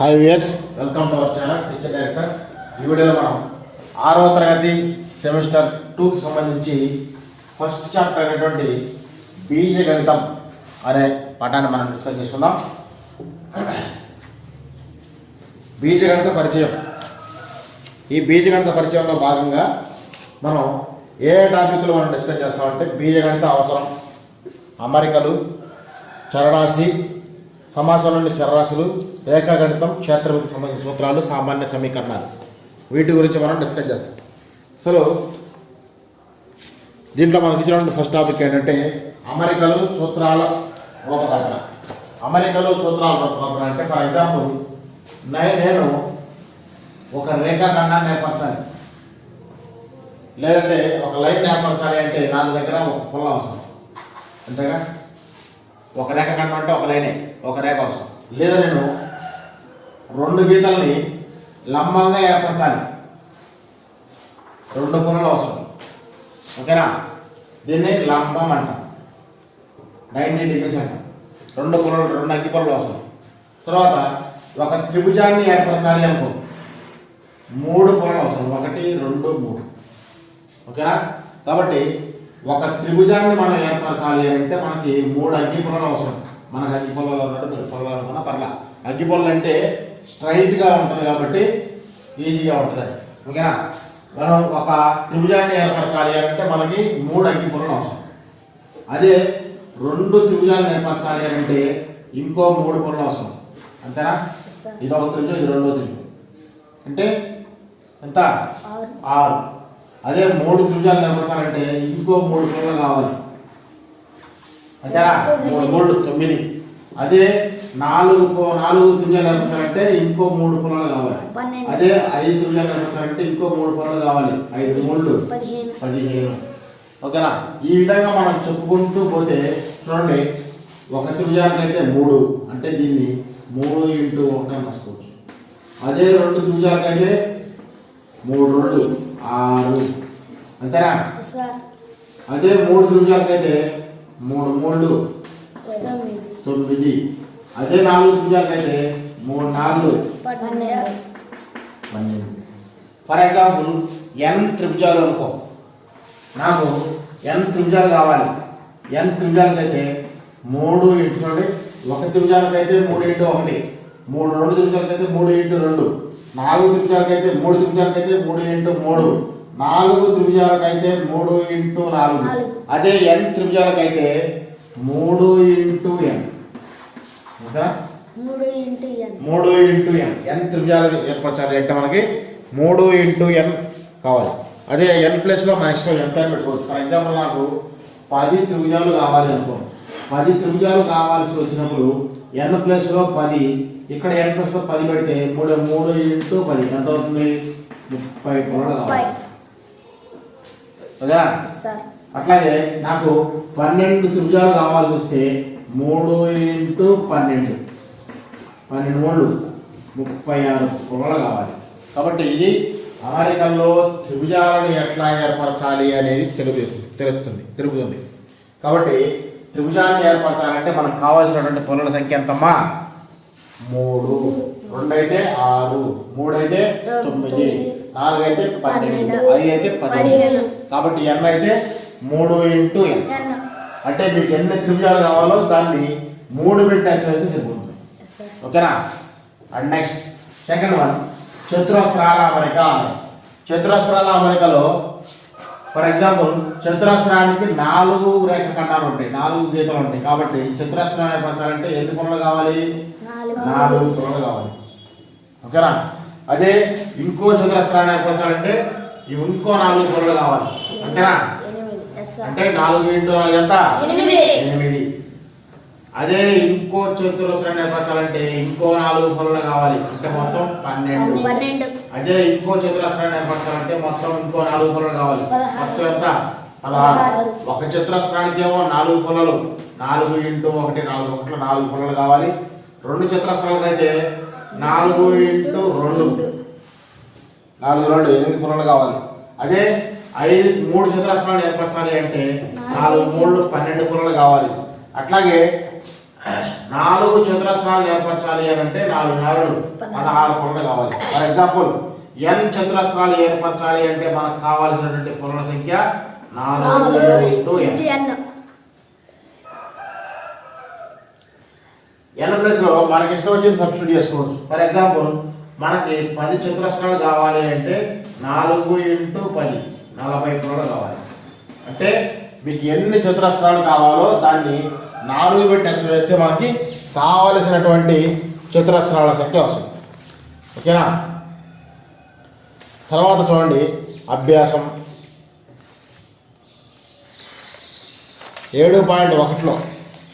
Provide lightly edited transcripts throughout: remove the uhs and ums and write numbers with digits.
Hi viewers, welcome to our channel teacher director. ఈ వీడియోలో మనం 6వ తరగతి సెమిస్టర్ 2కి సంబంధించి ఫస్ట్ చాప్టర్ అయినటువంటి బీజగణితం అనే పాఠాన్ని మనం డిస్కస్ చేసుకుందాం. బీజగణిత పరిచయం. ఈ బీజగణిత పరిచయంలో భాగంగా మనం ఏ టాపిక్లు మనం డిస్కస్ చేస్తామంటే బీజగణిత అవసరం, అమరికలు, చరరాశి, సమాసంలోని చరరాశులు, రేఖాగణితం, క్షేత్రమితికి సంబంధించిన సూత్రాలు, సామాన్య సమీకరణాలు, వీటి గురించి మనం డిస్కస్ చేస్తాం. అసలు దీంట్లో మనకి ఇచ్చినటువంటి ఫస్ట్ టాపిక్ ఏంటంటే అమరికలు, సూత్రాల రూపకల్పన. అమరికలు, సూత్రాల రూపకల్పన అంటే ఫర్ ఎగ్జాంపుల్ నేను ఒక రేఖాఖండాన్ని ఏర్పరచాలి, లేదంటే ఒక లైన్ ఏర్పరచాలి అంటే నాకు దగ్గర ఒక పుల్ల అవసరం. అంతేగా, ఒక రేఖాఖండం అంటే ఒక లైనే, ఒక రేఖ అవసరం. లేదా నేను 2 గీతల్ని లంబంగా ఏర్పరచాలి, 2 పుల్లలు అవసరం. ఓకేనా, దీన్ని లంబం అంటాం, 90 డిగ్రీస్ అంటాం. 2 పుల్లలు, 2 అగ్గి పుల్లలు అవసరం. తర్వాత ఒక త్రిభుజాన్ని ఏర్పరచాలి అనుకో, 3 పుల్లలు అవసరం, 1 2 3. ఓకేనా, కాబట్టి ఒక త్రిభుజాన్ని మనం ఏర్పరచాలి అంటే మనకి 3 అగ్గి పుల్లలు అవసరం. మనకు అగ్గి పుల్లలు అన్నట్టు మీరు పుల్లలు అనుకున్నా పర్లా. అగ్గి పుల్లలు అంటే స్ట్రైట్గా ఉంటుంది కాబట్టి ఈజీగా ఉంటుంది. ఓకేనా, మనం ఒక త్రిభుజాన్ని ఏర్పరచాలి అంటే మనకి 3 అగ్గి పుల్లలు అవసరం. అదే 2 త్రిభుజాలను ఏర్పరచాలి అంటే ఇంకో 3 పుల్లలు అవసరం. అంతేనా, ఇది ఒక త్రిభుజం, ఇది 2వ త్రిభుజం అంటే ఎంత, 6. అదే 3 త్రిభుజాలు నిర్మించాలంటే ఇంకో 3 పుల్లలు కావాలి. అంతేనా, 3 3 9. అదే 4 త్రిభుజాలు నిర్మించాలంటే ఇంకో 3 పుల్లలు కావాలి. అదే 5 త్రిభుజాలు నిర్మించాలంటే ఇంకో 3 పుల్లలు కావాలి. 5 3 15. ఓకేనా, ఈ విధంగా మనం చెప్పుకుంటూ పోతే చూడండి, ఒక త్రిభుజానికైతే 3 అంటే దీన్ని 3 × 1 అని రాసుకోవచ్చు. అదే 2 త్రిభుజాలకైతే 3 2 6. అంతేనా, అదే 3 త్రిభుజాలకైతే 3 3 9. అదే 4 త్రిభుజాలకైతే 3 4 12. ఫర్ ఎగ్జాంపుల్ n త్రిభుజాలు అనుకో, నాకు n త్రిభుజాలు కావాలి. n త్రిభుజాలకైతే 3 చూడండి, ఒక త్రిభుజాలకైతే 3 × 1, 2 త్రిభుజాలకైతే 3 × 2, 4 త్రిభుజాలకైతే 3 త్రిభుజాలకైతే 3 × 3, 4 త్రిభుజాలకైతే 3 × 4. అదే n త్రిభుజాలకైతే 3 × n. ఓకేనా, 3 × n. n త్రిభుజాలు ఏర్పరచాలి అంటే మనకి 3 × n కావాలి. అదే n ప్లేస్లో మన ఇష్టం ఎంత అని పెట్టుకోవచ్చు. ఫర్ ఎగ్జాంపుల్ నాకు 10 త్రిభుజాలు కావాలి అనుకో, 10 త్రిభుజాలు కావాల్సి వచ్చినప్పుడు n ప్లేస్లో 10, ఇక్కడ n ప్లేస్లో 10 పెడితే 3 × 10 ఎంత అవుతుంది, 30 పుల్లలు కావాలి. ఓకేనా, అట్లాగే నాకు 12 త్రిభుజాలు కావాల్సి వస్తే 3 × 12 12 36 పుల్లలు కావాలి. కాబట్టి ఇది అమరికల్లో త్రిభుజాలను ఎట్లా ఏర్పరచాలి అనేది తెలుపుతుంది. కాబట్టి త్రిభుజాన్ని ఏర్పరచాలంటే మనకు కావాల్సినటువంటి పుల్లల సంఖ్య ఎంతమ్మా, 3. 2 అయితే 6, 3 అయితే 9, 4 అయితే 12, 5 అయితే 15. కాబట్టి n అయితే 3 × n. అంటే మీకు ఎన్ని త్రిభుజాలు కావాలో దాన్ని 3 పెట్టి వేస్తే సరిపోతుంది. ఓకేనా, అండ్ నెక్స్ట్ సెకండ్ వన్, చతురస్రాల అమరిక. చతురస్రాల అమరికలో ఫర్ ఎగ్జాంపుల్ చతురస్రానికి 4 రేఖాఖండాలు ఉంటాయి, 4 గీతలు ఉంటాయి. కాబట్టి చతురస్రం ఏర్పరచాలంటే ఎన్ని పుల్లలు కావాలి, 4 పుల్లలు కావాలి. ఓకేనా, అదే ఇంకో చతురస్రాన్ని ఏర్పరచాలంటే ఇంకో 4 పుల్లలు కావాలి. అంతేనా, అంటే 4 × 4 ఎంత, 8. అదే ఇంకో చతురస్రాన్ని ఏర్పరచాలంటే ఇంకో 4 పుల్లలు కావాలి, అంటే మొత్తం 12. అదే ఇంకో చతురస్రాన్ని ఏర్పరచాలంటే మొత్తం ఇంకో 4 పుల్లలు కావాలి, మొత్తం ఎంత, 16. ఒక చతురస్రానికి ఏమో 4 పుల్లలు, 4 × 1 4 పుల్లలు కావాలి. 2 చతురస్రాలకు అయితే 4 × 2 8 పుల్లలు కావాలి. అదే 3 చతురస్రాలను ఏర్పరచాలి అంటే 4 3 12 పుల్లలు కావాలి. అట్లాగే 4 చతురస్రాలు ఏర్పరచాలి అని అంటే 4 నాలుగు 16 పొరలు కావాలి. ఫర్ ఎగ్జాంపుల్ n చతురస్రాలు ఏర్పరచాలి అంటే మనకు కావాల్సినటువంటి పొరల సంఖ్య 4 ఇంటూ n. n ప్లస్ లో మనకి ఇష్టం వచ్చింది సబ్స్టిట్యూట్ చేసుకోవచ్చు. ఫర్ ఎగ్జాంపుల్ మనకి 10 చతురస్రాలు కావాలి అంటే 4 ఇంటూ 10 40 పొరలు కావాలి. అంటే మీకు ఎన్ని చతురస్రాలు కావాలో దాన్ని 4 పెట్టి అచ్చు వేస్తే మనకి కావలసినటువంటి చతురస్రాల సంఖ్య వస్తుంది. ఓకేనా? తర్వాత చూడండి అభ్యాసం 7.1లో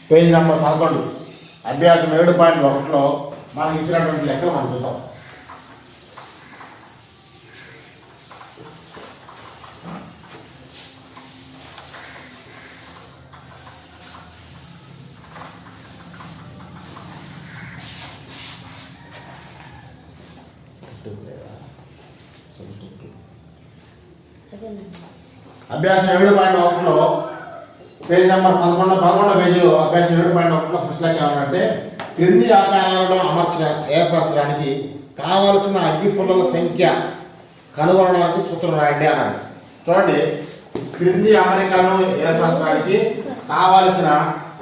పేజీ నెంబర్ 11 అభ్యాసం 7.1లో మనకి ఇచ్చినటువంటి లెక్కలు మనం చూద్దాం. అభ్యాసం 7.1లో పేజీ నెంబర్ 11 పేజీలో అభ్యాసం 7.1లో ఫస్ట్ లెక్క ఏమన్నంటే క్రింది ఆకారాలలో ఏర్పరచడానికి కావలసిన అగ్గి పుల్లల సంఖ్య కనుగొనడానికి సూత్రం రాయండి అన్నాడు. చూడండి, క్రింది అమరికలను ఏర్పరచడానికి కావలసిన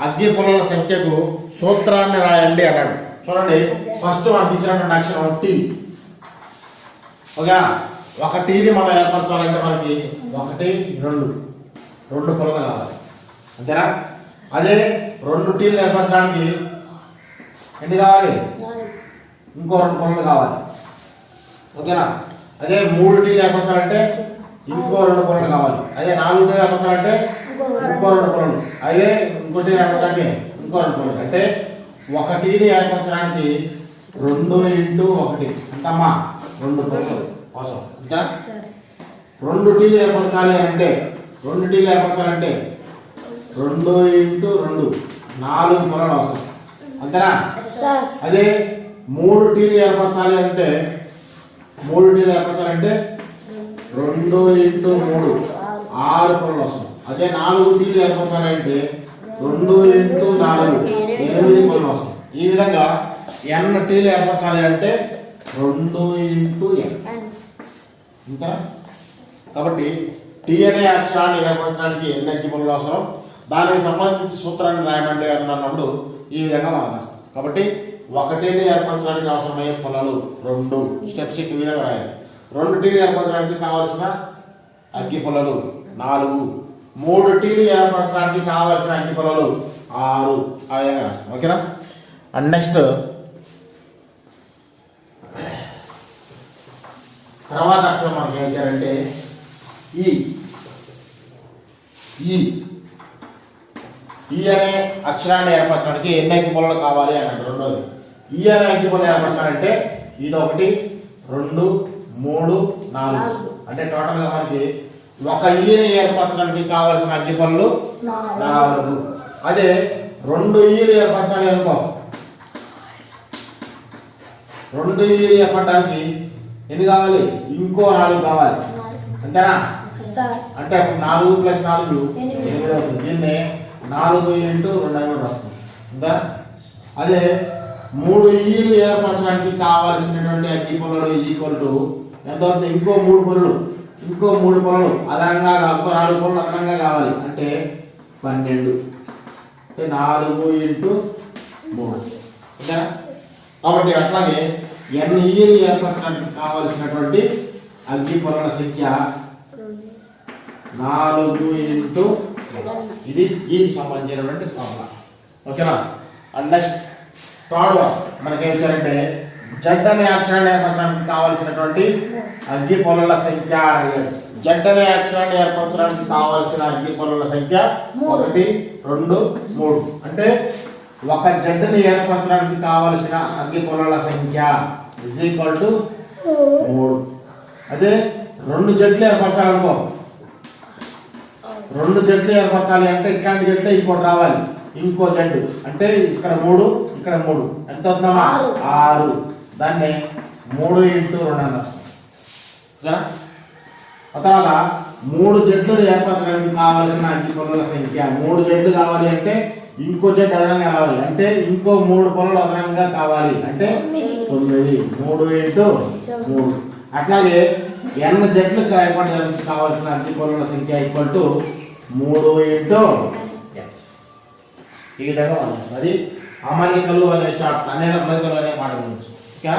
అగ్గి పుల్లల సంఖ్యకు సూత్రాన్ని రాయండి అన్నాడు. చూడండి, ఫస్ట్ మనకి ఇచ్చినటువంటి అక్షరం టీ. ఓకేనా? ఒక టీని మనం ఏర్పరచాలంటే మనకి 1 2 పుల్లలు కావాలి. అంతేనా? అదే 2 టీలు ఏర్పరచడానికి ఎన్ని కావాలి? ఇంకో 2 పుల్లలు కావాలి. ఓకేనా? అదే 3 టీలు ఏర్పరచాలంటే ఇంకో 2 పుల్లలు కావాలి. అదే 4 టీలు ఏర్పరచాలంటే ఇంకో 2 పుల్లలు. అదే ఇంకో టీలు ఏర్పరచాలంటే ఇంకో 2 పుల్లలు. అంటే 1 టీని ఏర్పరచడానికి 2 ఇంటూ 1 ఎంతమ్మా? 2 పుల్లలు అవసరం. 2 టీలు ఏర్పరచాలి అంటే 2 టీలు ఏర్పరచాలంటే 2 ఇంటూ 2 4 పుల్లలు అవసరం. అంతేనా? అదే 3 టీలు ఏర్పరచాలి అంటే 2 ఇంటూ 3 6 పుల్లలు అవసరం. అదే 4 టీలు ఏర్పరచాలంటే 2 ఇంటూ 4 8 పుల్లలు అవసరం. ఈ విధంగా n టీలు ఏర్పరచాలి అంటే 2 ఇంటూ n. ఇంకా కాబట్టి టీ అనే అక్షరాన్ని ఏర్పరచడానికి ఎన్ని అగ్గి పుల్లలు అవసరం, దానికి సంబంధించి సూత్రాన్ని రాయమండి అన్నప్పుడు ఈ విధంగా మనం రాస్తాం. కాబట్టి 1 టీని ఏర్పరచడానికి అవసరమయ్యే పుల్లలు 2 స్టెప్స్ ఈ విధంగా రాయాలి. 2 టీలు ఏర్పరచడానికి కావలసిన అగ్గి పుల్లలు 4, 3 టీలు ఏర్పరచడానికి కావలసిన అగ్గి పుల్లలు 6 ఆ విధంగా రాస్తాం. ఓకేనా? అండ్ నెక్స్ట్ తర్వాత అక్షరం మనకి ఏం చేయాలంటే ఈ అనే అక్షరాన్ని ఏర్పరచడానికి ఎన్ని అగ్గి పుల్లలు కావాలి అన్నాడు. రెండోది ఈ అనే అగ్గి పుల్ల ఏర్పరచాలంటే ఇది 1 2 3 4 అంటే టోటల్గా మనకి ఒక ఈని ఏర్పరచడానికి కావలసిన అగ్గి పుల్లలు 4. అదే 2 ఈలు ఏర్పరచాలి అనుకో, 2 ఈలు ఏర్పడడానికి ఎన్ని కావాలి? ఇంకో 4 కావాలి. అంతేనా? అంటే 4 + 4 8 అవుతుంది. దీన్నే 4 ఇంటూ 2 అని వస్తుంది. ఇంకా అదే 3 ఈలు ఏర్పరచడానికి కావాల్సినటువంటి అగ్గి పుల్లలు ఈక్వల్ ఎంత అవుతుంది? ఇంకో 3 పుల్లలు అదనంగా ఇంకో 4 పుల్లలు అదనంగా కావాలి. అంటే 12. అంటే 4 ఇంటూ 3. ఓకేనా? కాబట్టి అట్లాగే n ఈలు ఏర్పరచడానికి కావలసినటువంటి అగ్గి పుల్లల సంఖ్య 4 ఇంటూ ఇది ఈకి సంబంధించినటువంటి ఫార్ములా. ఓకేనా? అండ్ నెక్స్ట్ థర్డ్ వన్ మనకి ఏం చేయాలంటే జడ్ అనే అక్షరాన్ని ఏర్పరచడానికి కావలసినటువంటి అగ్గి పుల్లల సంఖ్య. జడ్ అనే అక్షరాన్ని ఏర్పరచడానికి కావలసిన అగ్గి పుల్లల సంఖ్య 1 2 3. అంటే ఒక జడ్డుని ఏర్పరచడానికి కావలసిన అగ్గి పుల్లల సంఖ్య = 3. అదే 2 జడ్లు ఏర్పరచాలనుకో, 2 జడ్లు ఏర్పరచాలి అంటే ఇట్లాంటి జడ్లే ఇంకోటి రావాలి. ఇంకో జడ్డు అంటే ఇక్కడ 3 ఇక్కడ 3 ఎంత అవుతుందా? 6. దాన్ని 3 ఇంటూ 2 అని రాస్తాం. ఓకేనా? తర్వాత 3 జట్లు ఏర్పరచడానికి కావాల్సిన అగ్గి పుల్లల సంఖ్య 3 జట్లు కావాలి అంటే ఇంకో జట్టు అదనంగా కావాలి అంటే ఇంకో 3 పుల్లలు అదనంగా కావాలి అంటే 9 3 ఇంటూ 3. అట్లాగే n జట్లు ఏర్పరచడానికి కావాల్సిన అగ్గి పుల్లల సంఖ్య ఈక్వల్ టు 3 ఇంటూ ఈ విధంగా ఉంది. అది అమరికలు అనే చాప్టర్ అనే అమరికలు అనే పాఠం గురించి. ఓకే,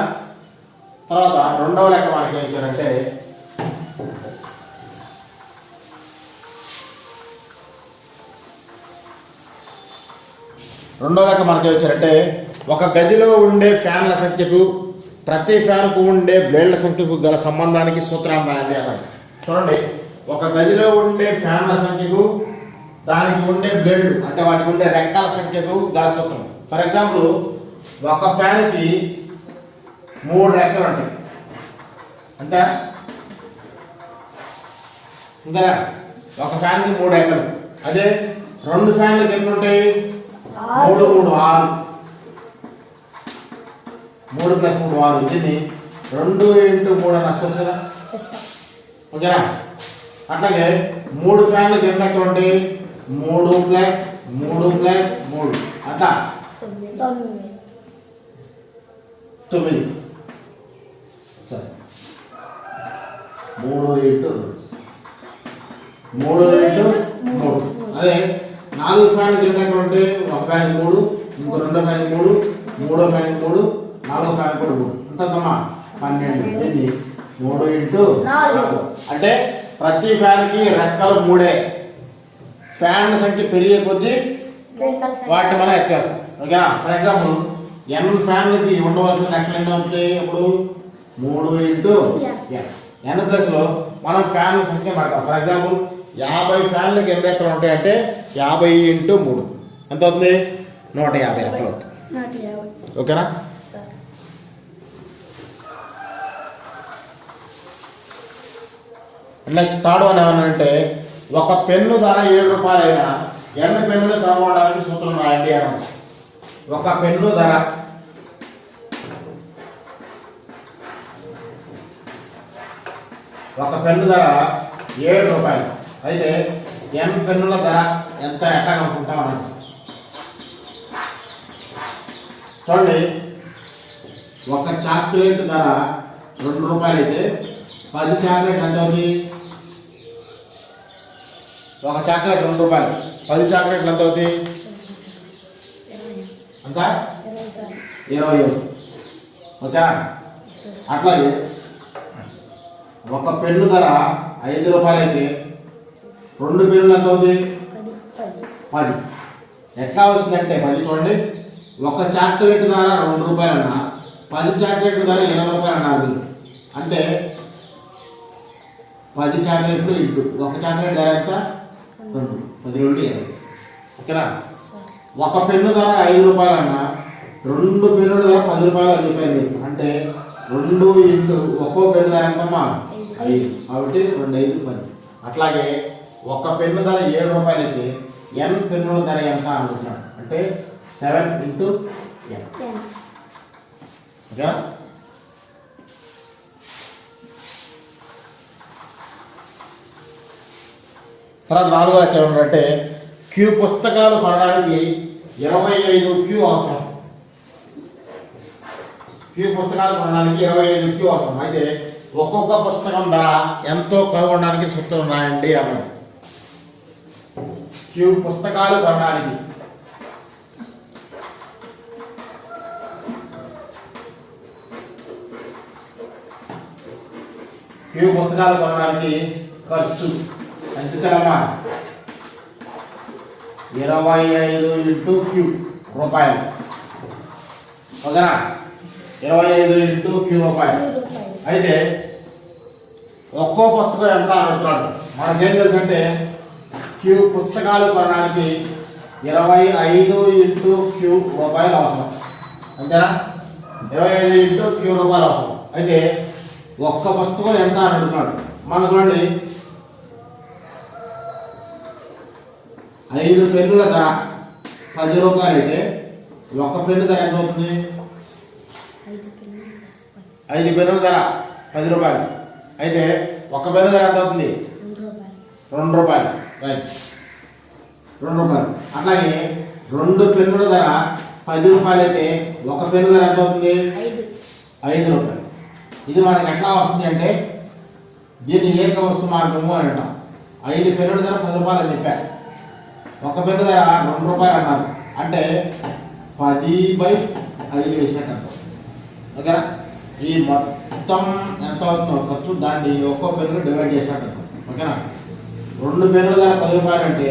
తర్వాత రెండవ లెక్క మనకి ఏం చేయాలంటే ఒక గదిలో ఉండే ఫ్యాన్ల సంఖ్యకు ప్రతి ఫ్యాన్కు ఉండే బ్లేడ్ల సంఖ్యకు గల సంబంధానికి సూత్రాన్ని రాయండి అన్నాడు. చూడండి, ఒక గదిలో ఉండే ఫ్యాన్ల సంఖ్యకు దానికి ఉండే బ్లేడ్లు అంటే వాటికి ఉండే రెక్కల సంఖ్యకు గల సూత్రం. ఫర్ ఎగ్జాంపుల్, ఒక ఫ్యాన్కి 3 రెక్కలు ఉంటాయి అంతే ఇంతేనా? ఒక ఫ్యాన్కి 3 రెక్కలు. అదే 2 ఫ్యాన్లకు ఎన్ని ఉంటాయి? 3 3 6. 3 + 3 6. దీన్ని 2 × 3 అని రాసుకోవచ్చు కదా. ఓకేనా? అట్లాగే 3 ఫ్యాన్లకు ఎన్ని రెక్కలు ఉంటాయి? 3 + 3 + 3 అంతా 9. సరే, 3 × 3. అదే 4 ఫ్యాన్లకు ఎన్ని రెక్కలు ఉంటాయి? ఒక ఫ్యాన్కి 3, ఇంకో రెండో ఫ్యాన్కి 3, మూడో ఫ్యాన్కి 3, నాలుగో ఫ్యాన్ కూడా 3. ఎంతమ్మా? 12. దీన్ని 3 × 4. అంటే ప్రతి ఫ్యాన్కి రెక్కలు 3. ఫ్యాన్ సంఖ్య పెరిగే కొద్దీ వాటిని మనం ఎచ్చేస్తాం. ఓకేనా? ఫర్ ఎగ్జాంపుల్, n ఫ్యాన్లకి ఉండవలసిన రెక్కలు ఎన్ని అవుతాయి? ఇప్పుడు 3 × n ప్లస్లో మనం ఫ్యాన్ల సంఖ్య పడతాం. ఫర్ ఎగ్జాంపుల్, 50 ఫ్యాన్లకి ఎన్ని రెక్కలు ఉంటాయి అంటే 50 × 3 ఎంత అవుతుంది? 150 రెక్కలు అవుతుంది. ఓకేనా? నెక్స్ట్ థర్డ్ వన్ ఏమన్నానంటే, ఒక పెన్ను ధర 7 రూపాయలు అయినా n పెన్నులు కనుగొనడానికి సూత్రం రాయండి అన్నాడు. ఒక పెన్ను ధర ఒక పెన్ను ధర 7 రూపాయలు అయితే n పెన్నుల ధర ఎంత ఎట్లా కనుక్కుంటాం అన్నాడు. చూడండి, ఒక చాక్లెట్ ధర 2 రూపాయలు అయితే 10 చాక్లెట్లు ఎంత అవుతుంది? ఒక చాక్లెట్ 2 రూపాయలు, 10 చాక్లెట్లు ఎంత అవుతుంది? అంత 20 అవుతుంది. ఓకేనా? అట్లాగే ఒక పెన్ను ధర 5 రూపాయలు అయితే 2 పెన్నులు ఎంత అవుతుంది? 10. ఎట్లా వస్తుందంటే 10. చూడండి, ఒక చాక్లెట్ ధర 2 రూపాయలు అన్నా 10 చాక్లెట్ల ధర 20 రూపాయలు అన్నారు. అంటే 10 చాక్లెట్లు ఇంటూ ఒక చాక్లెట్ ధర ఎంత? 2. 10 × 2 20. ఓకేనా? ఒక పెన్ను ధర 5 రూపాయలు అన్నా 2 పెన్నుల ధర 10 రూపాయలు అని చెప్పారు మీరు. అంటే 2 ఇంటూ ఒక్కో పెన్ను ధర ఎంతమ్మా? 5. కాబట్టి 2 × 5 = 10. అట్లాగే ఒక పెన్ను ధర 7 రూపాయలు అయితే n పెన్నుల ధర ఎంత అనుకుంటున్నాడు అంటే 7 × n. ఓకేనా? తర్వాత 4వ లెక్క ఏమంటే, క్యూ పుస్తకాలు కొనడానికి 25 క్యూ అవసరం. క్యూ పుస్తకాలు కొనడానికి 25 క్యూ అవసరం. అయితే ఒక్కొక్క పుస్తకం ధర ఎంతో కనుగొనడానికి సూత్రం రాయండి అన్నాడు. క్యూ పుస్తకాలు కొనడానికి ఖర్చు ఎంత ఇచ్చాడమ్మా? 25 × క్యూ రూపాయలు. ఓకేనా? 25 × క్యూ రూపాయలు. అయితే ఒక్కో పుస్తకం ఎంత అనుకుంటున్నాడు? మనకేం తెలుసు అంటే క్యూ పుస్తకాలు కొనడానికి 25 × క్యూ రూపాయలు అవసరం. అంతేనా? 25 × క్యూ రూపాయలు అవసరం. అయితే ఒక్క పుస్తకం ఎంత అని అడుగుతున్నాడు. మనం చూడండి, 5 పెన్నుల ధర 10 రూపాయలు అయితే ఒక్క పెన్ను ధర ఎంత అవుతుంది? 5 పెన్నుల ధర 10 రూపాయలు అయితే ఒక్క పెన్ను ధర ఎంత అవుతుంది? రూపాయలు. రైట్, రూపాయలు. అట్లాగే 2 పెన్నుల ధర 10 రూపాయలు అయితే ఒక పెన్ను ధర ఎంత అవుతుంది? 5 రూపాయలు. ఇది మనకి ఎట్లా వస్తుంది అంటే దీన్ని ఏక వస్తు మార్గము అని అంటాం. 5 పెన్నుల ధర 10 రూపాయలు అని చెప్పా, ఒక పెన్ను ధర 2 రూపాయలు అన్నారు అంటే 10/5 వేసినట్టు అంటాం. ఓకేనా? ఈ మొత్తం ఎంత అవుతుందో ఖర్చు దాన్ని ఒక్కో పెన్ను డివైడ్ చేసినట్టు అంటాం. ఓకేనా? 2 పెన్నుల ధర 10 రూపాయలు అంటే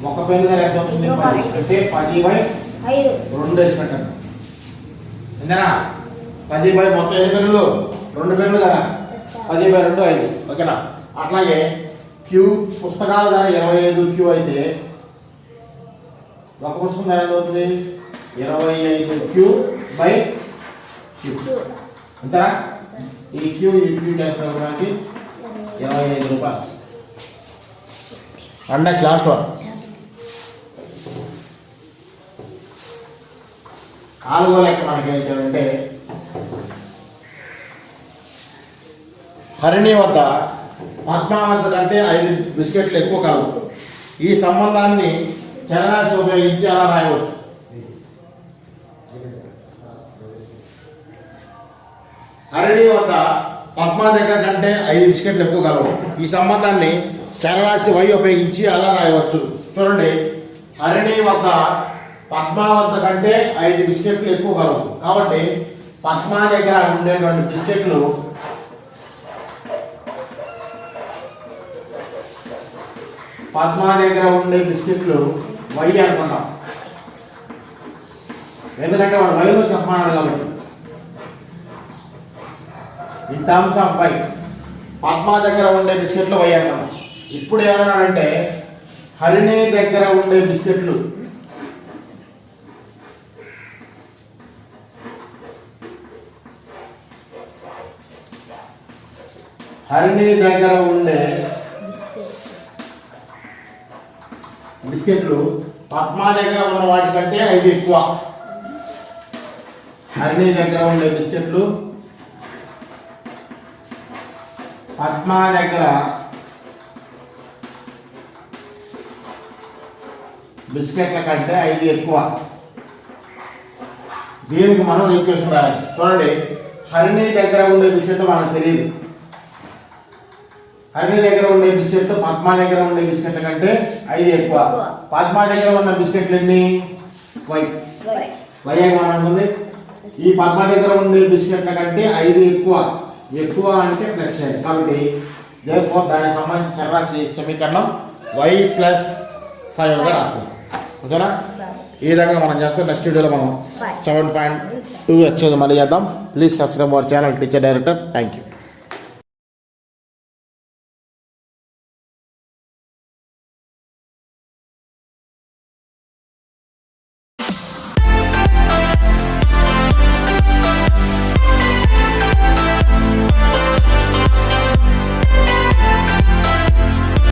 ఒక పెన్ను ధర ఎంత అవుతుంది? 10 అంటే 10/2 వేసినట్టు అంటాం. అంతేనా? 10/, మొత్తం ఎన్ని పెన్నులు? 2 పెన్నులు కదా, 10/2 5. ఓకేనా? అట్లాగే క్యూ పుస్తకాల ధర 25 క్యూ అయితే ఒక పుస్తకం ధర ఎంత అవుతుంది? 25 క్యూ బై క్యూ. అంతేనా? ఈ క్యూ చేసుకోవడానికి 25 రూపాయలు. అండ్ లాస్ట్ వన్ 4వ లెక్క మనకి ఏంటంటే హరిణి వద్ద పద్మావతి కంటే 5 బిస్కెట్లు ఎక్కువ కలవు. ఈ సంబంధాన్ని చరరాశి ఉపయోగించి అలా రాయవచ్చు. హరిణి వద్ద పద్మా దగ్గర కంటే 5 బిస్కెట్లు ఎక్కువ కలవు. ఈ సంబంధాన్ని చరరాశి వై ఉపయోగించి అలా రాయవచ్చు. చూడండి, హరిణి వద్ద పద్మా వద్ద కంటే 5 బిస్కెట్లు ఎక్కువ కలవు. కాబట్టి పద్మా దగ్గర ఉండేటువంటి బిస్కెట్లు పద్మా దగ్గర ఉండే బిస్కెట్లు వై అనుకున్నాం, ఎందుకంటే వాడు వైలో చెప్పమన్నాడు కాబట్టి. In terms of Y Padma దగ్గర ఉండే బిస్కెట్లు వై అనుకున్నాం. ఇప్పుడు ఏమన్నాడంటే హరిణి దగ్గర ఉండే బిస్కెట్లు బిస్కెట్లు పద్మా దగ్గర ఉన్న వాటికంటే 5 ఎక్కువ. హరిణి దగ్గర ఉండే బిస్కెట్లు పద్మా దగ్గర బిస్కెట్ల కంటే 5 ఎక్కువ. దీనికి మనం ఈక్వేషన్ రాయాలి. చూడండి, హరిణి దగ్గర ఉండే బిస్కెట్లు మనకు తెలియదు. హరిణి దగ్గర ఉండే బిస్కెట్లు పద్మా దగ్గర ఉండే బిస్కెట్ల కంటే 5 ఎక్కువ. పద్మా దగ్గర ఉన్న బిస్కెట్లు ఎన్ని? వై మనం అనుకుంది. ఈ పద్మా దగ్గర ఉండే బిస్కెట్ల కంటే 5 ఎక్కువ. ఎక్కువ అంటే ప్లస్ చేయాలి. కాబట్టి therefore దానికి సంబంధించిన చరరాశి సమీకరణం y+5గా రాసుకుంటాం. ఓకేనా? ఈ విధంగా మనం చేస్తాం. నెక్స్ట్ వీడియోలో మనం 7.2 వచ్చేది మళ్ళీ చేద్దాం. Please subscribe our channel teacher director. Thank you.